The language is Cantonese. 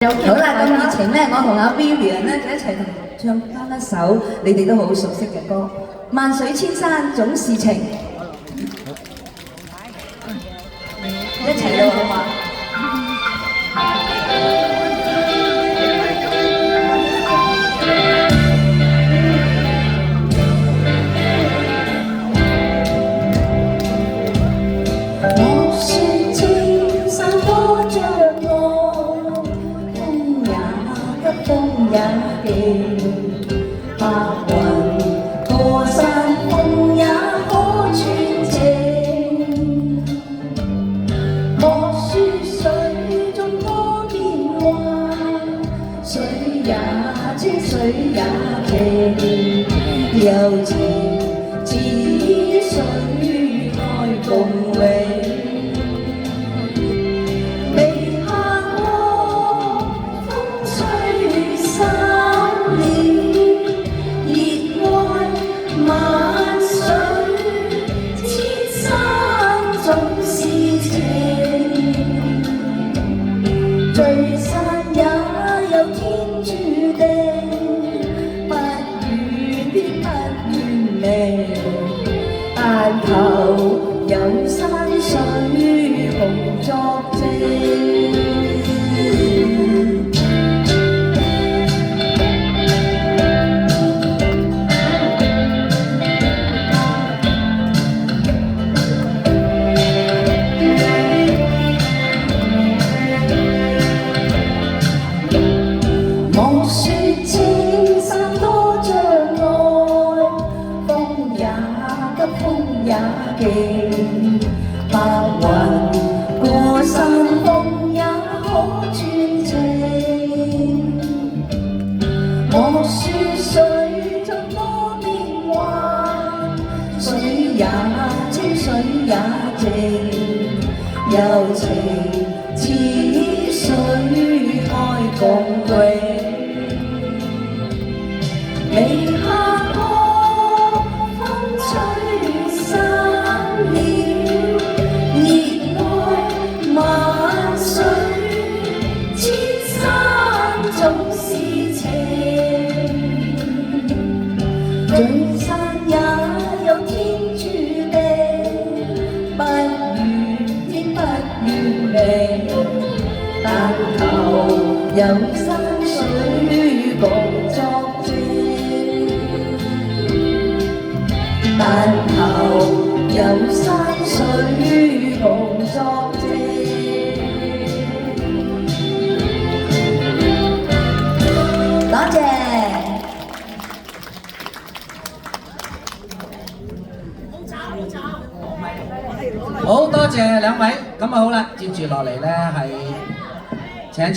好啦，咁熱情咧，我同阿 Vivian 咧就一齊同唱翻一首你哋都好熟悉嘅歌《萬水千山總是情》，一齊咯，好嘛？風也勁，白雲過山峰也可穿正。莫說水中多變幻，水也清，水也靜，柔情似水開共榮。聚散也有天注定，不怨天不怨命，但求有山水共作證。莫說青山多障礙，風也急，風也勁，白雲過山峰也可穿情。莫說水中多變幻，水也清，水也靜，柔情似水開共榮。微下歌，風吹散了，熱愛萬水千山總是情。聚散也有天注定，不怨天不怨命，但求有山水共作證。但求有山水共作證。多謝。好多謝兩位，咁啊好啦，接住落嚟咧係。